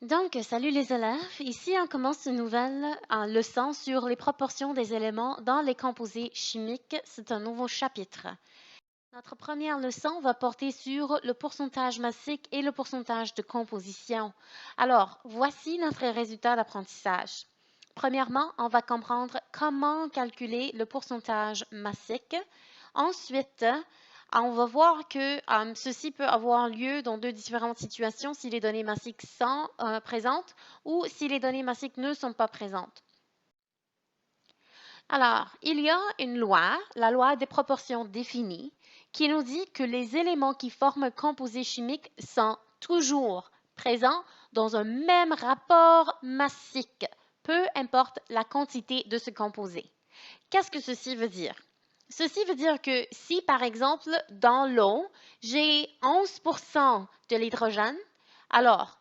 Donc, salut les élèves. Ici, on commence une nouvelle leçon sur les proportions des éléments dans les composés chimiques. C'est un nouveau chapitre. Notre première leçon va porter sur le pourcentage massique et le pourcentage de composition. Alors, voici notre résultat d'apprentissage. Premièrement, on va comprendre comment calculer le pourcentage massique. Ensuite, on va voir que ceci peut avoir lieu dans deux différentes situations si les données massiques sont présentes ou si les données massiques ne sont pas présentes. Alors, il y a une loi, la loi des proportions définies, qui nous dit que les éléments qui forment un composé chimique sont toujours présents dans un même rapport massique, peu importe la quantité de ce composé. Qu'est-ce que ceci veut dire? Ceci veut dire que si, par exemple, dans l'eau, j'ai 11% de l'hydrogène, alors,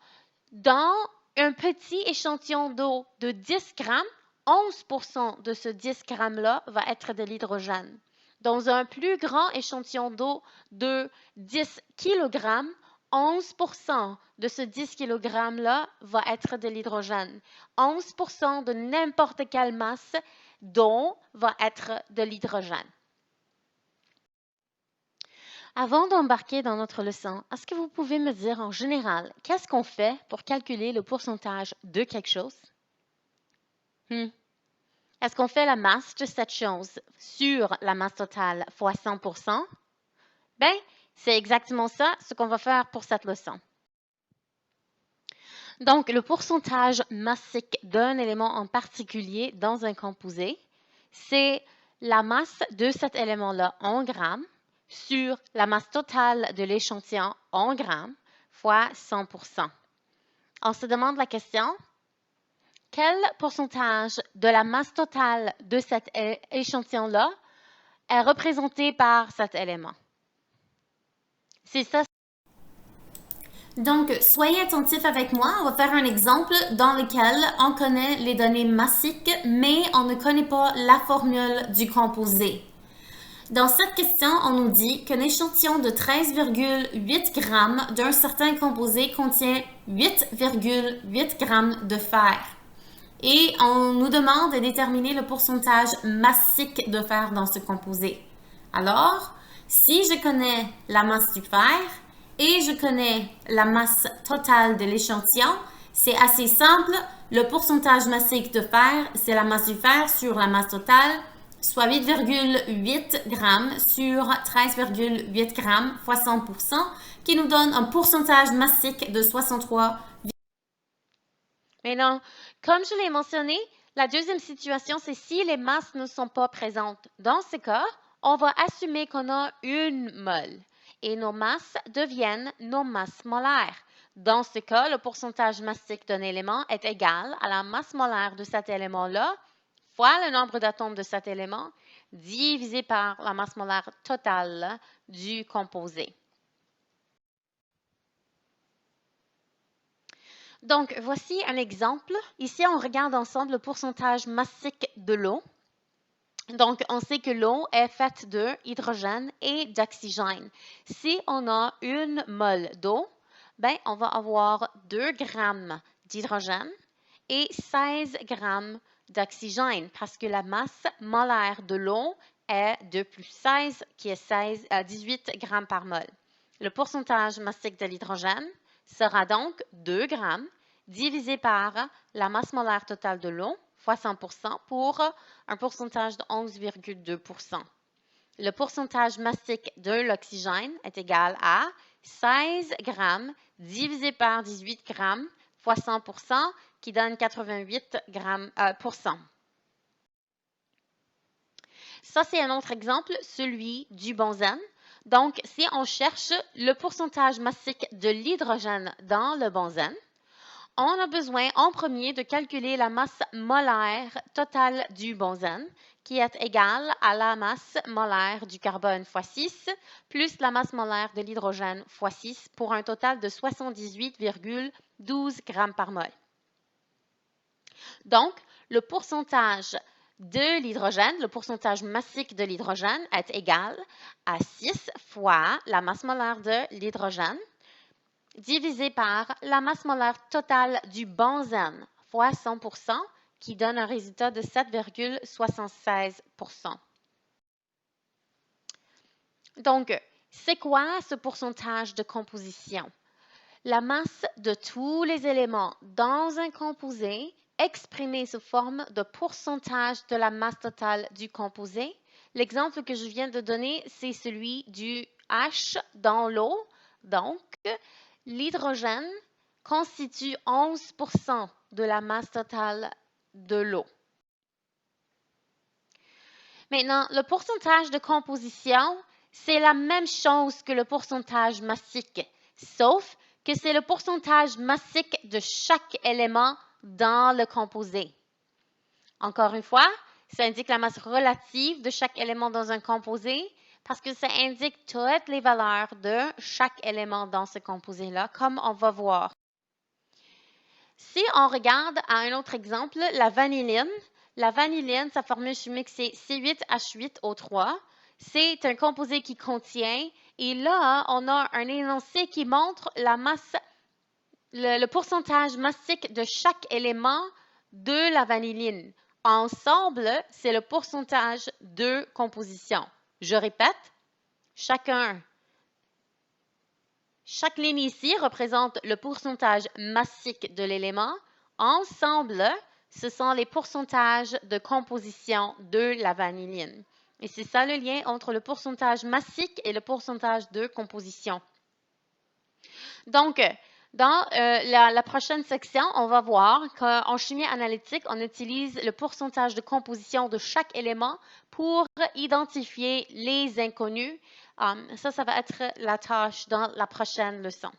dans un petit échantillon d'eau de 10 grammes, 11% de ce 10 grammes-là va être de l'hydrogène. Dans un plus grand échantillon d'eau de 10 kg, 11% de ce 10 kg-là va être de l'hydrogène. 11% de n'importe quelle masse d'eau va être de l'hydrogène. Avant d'embarquer dans notre leçon, est-ce que vous pouvez me dire en général, qu'est-ce qu'on fait pour calculer le pourcentage de quelque chose? Est-ce qu'on fait la masse de cette chose sur la masse totale fois 100%? Bien, c'est exactement ça ce qu'on va faire pour cette leçon. Donc, le pourcentage massique d'un élément en particulier dans un composé, c'est la masse de cet élément-là en grammes sur la masse totale de l'échantillon en grammes fois 100%. On se demande la question, quel pourcentage de la masse totale de cet échantillon-là est représenté par cet élément? C'est ça. Donc, soyez attentifs avec moi. On va faire un exemple dans lequel on connaît les données massiques, mais on ne connaît pas la formule du composé. Dans cette question, on nous dit qu'un échantillon de 13,8 grammes d'un certain composé contient 8,8 grammes de fer. Et on nous demande de déterminer le pourcentage massique de fer dans ce composé. Alors, si je connais la masse du fer et je connais la masse totale de l'échantillon, c'est assez simple. Le pourcentage massique de fer, c'est la masse du fer sur la masse totale, soit 8,8 grammes sur 13,8 grammes fois 100%, qui nous donne un pourcentage massique de 63. Maintenant, comme je l'ai mentionné, la deuxième situation, c'est si les masses ne sont pas présentes. Dans ce cas, on va assumer qu'on a une mole et nos masses deviennent nos masses molaires. Dans ce cas, le pourcentage massique d'un élément est égal à la masse molaire de cet élément-là fois le nombre d'atomes de cet élément divisé par la masse molaire totale du composé. Donc, voici un exemple. Ici, on regarde ensemble le pourcentage massique de l'eau. Donc, on sait que l'eau est faite de hydrogène et d'oxygène. Si on a une mole d'eau, ben, on va avoir 2 grammes d'hydrogène et 16 grammes d'oxygène parce que la masse molaire de l'eau est 2 plus 16 qui est 18 grammes par mole. Le pourcentage massique de l'hydrogène sera donc 2 grammes divisé par la masse molaire totale de l'eau fois 100% pour un pourcentage de 11,2%. Le pourcentage massique de l'oxygène est égal à 16 grammes divisé par 18 grammes fois 100% qui donne 88 grammes %. Ça, c'est un autre exemple, celui du benzène. Donc, si on cherche le pourcentage massique de l'hydrogène dans le benzène, on a besoin en premier de calculer la masse molaire totale du benzène, qui est égale à la masse molaire du carbone fois 6, plus la masse molaire de l'hydrogène fois 6, pour un total de 78,12 grammes par mol. Donc, le pourcentage de l'hydrogène, le pourcentage massique de l'hydrogène est égal à 6 fois la masse molaire de l'hydrogène divisé par la masse molaire totale du benzène fois 100%, qui donne un résultat de 7,76%. Donc, c'est quoi ce pourcentage de composition? La masse de tous les éléments dans un composé exprimée sous forme de pourcentage de la masse totale du composé. L'exemple que je viens de donner, c'est celui du H dans l'eau. Donc, l'hydrogène constitue 11% de la masse totale de l'eau. Maintenant, le pourcentage de composition, c'est la même chose que le pourcentage massique, sauf que c'est le pourcentage massique de chaque élément dans le composé. Encore une fois, ça indique la masse relative de chaque élément dans un composé parce que ça indique toutes les valeurs de chaque élément dans ce composé-là, comme on va voir. Si on regarde à un autre exemple, la vanilline, sa formule chimique, c'est C8H8O3. C'est un composé qui contient, et là, on a un énoncé qui montre la masse, le pourcentage massique de chaque élément de la vanilline. Ensemble, c'est le pourcentage de composition. Je répète, chaque ligne ici représente le pourcentage massique de l'élément. Ensemble, ce sont les pourcentages de composition de la vanilline. Et c'est ça le lien entre le pourcentage massique et le pourcentage de composition. Donc, dans la prochaine section, on va voir qu'en chimie analytique, on utilise le pourcentage de composition de chaque élément pour identifier les inconnus. Ça va être la tâche dans la prochaine leçon.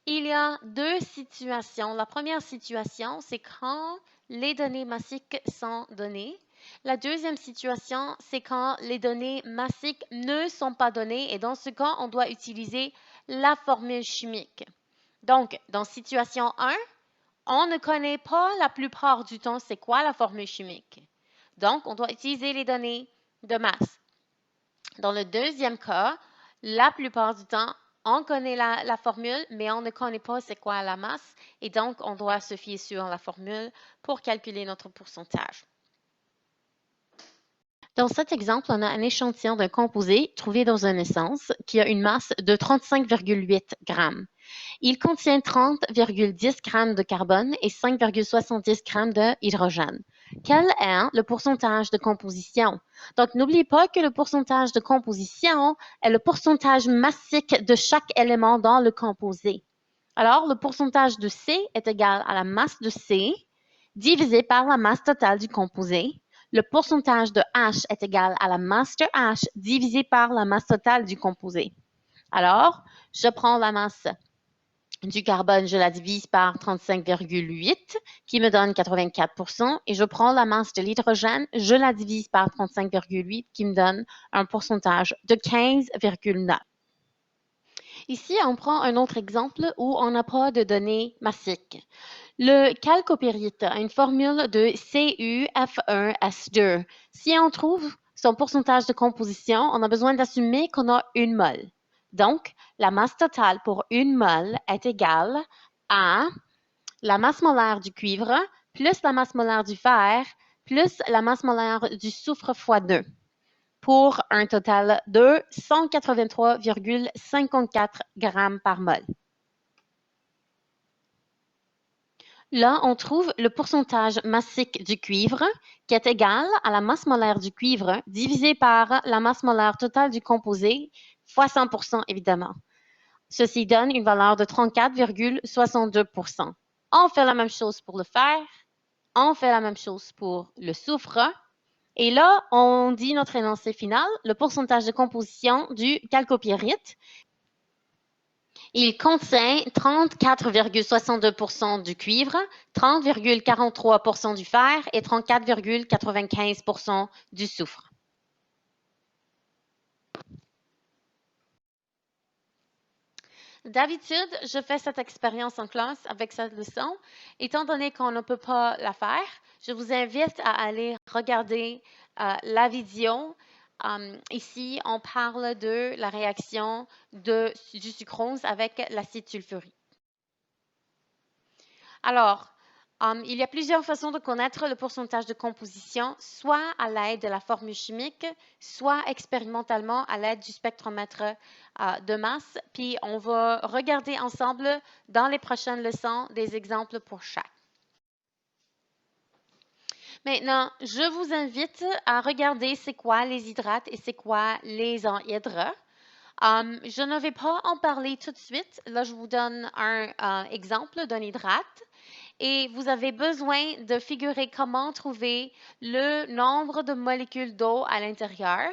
Il y a deux situations. La première situation, c'est quand les données massiques sont données. La deuxième situation, c'est quand les données massiques ne sont pas données et dans ce cas, on doit utiliser la formule chimique. Donc, dans situation 1, on ne connaît pas la plupart du temps c'est quoi la formule chimique. Donc, on doit utiliser les données de masse. Dans le deuxième cas, la plupart du temps, on connaît la formule, mais on ne connaît pas c'est quoi la masse et donc on doit se fier sur la formule pour calculer notre pourcentage. Dans cet exemple, on a un échantillon d'un composé trouvé dans une essence qui a une masse de 35,8 grammes. Il contient 30,10 grammes de carbone et 5,70 grammes d'hydrogène. Quel est le pourcentage de composition? Donc, n'oubliez pas que le pourcentage de composition est le pourcentage massique de chaque élément dans le composé. Alors, le pourcentage de C est égal à la masse de C divisé par la masse totale du composé. Le pourcentage de H est égal à la masse de H divisé par la masse totale du composé. Alors, je prends la masse du carbone, je la divise par 35,8 qui me donne 84% et je prends la masse de l'hydrogène, je la divise par 35,8 qui me donne un pourcentage de 15,9. Ici, on prend un autre exemple où on n'a pas de données massiques. Le chalcopyrite a une formule de CuF1S2. Si on trouve son pourcentage de composition, on a besoin d'assumer qu'on a une mole. Donc, la masse totale pour une mole est égale à la masse molaire du cuivre plus la masse molaire du fer plus la masse molaire du soufre fois 2 pour un total de 183,54 grammes par mole. Là, on trouve le pourcentage massique du cuivre qui est égal à la masse molaire du cuivre divisé par la masse molaire totale du composé fois 100% évidemment. Ceci donne une valeur de 34,62%. On fait la même chose pour le fer, on fait la même chose pour le soufre. Et là, on dit notre énoncé final, le pourcentage de composition du chalcopyrite. Il contient 34,62% du cuivre, 30,43% du fer et 34,95% du soufre. D'habitude, je fais cette expérience en classe avec cette leçon. Étant donné qu'on ne peut pas la faire, je vous invite à aller regarder la vidéo ici, on parle de la réaction du sucrose avec l'acide sulfurique. Alors, il y a plusieurs façons de connaître le pourcentage de composition, soit à l'aide de la formule chimique, soit expérimentalement à l'aide du spectromètre de masse. Puis, on va regarder ensemble dans les prochaines leçons des exemples pour chaque. Maintenant, je vous invite à regarder c'est quoi les hydrates et c'est quoi les anhydres. Je ne vais pas en parler tout de suite. Là, je vous donne un exemple d'un hydrate. Et vous avez besoin de figurer comment trouver le nombre de molécules d'eau à l'intérieur.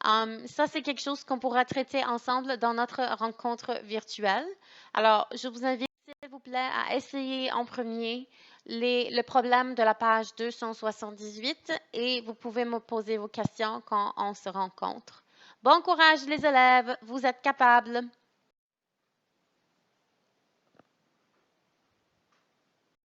Ça, c'est quelque chose qu'on pourra traiter ensemble dans notre rencontre virtuelle. Alors, je vous invite, s'il vous plaît, à essayer en premier le problème de la page 278 et vous pouvez me poser vos questions quand on se rencontre. Bon courage, les élèves, vous êtes capables.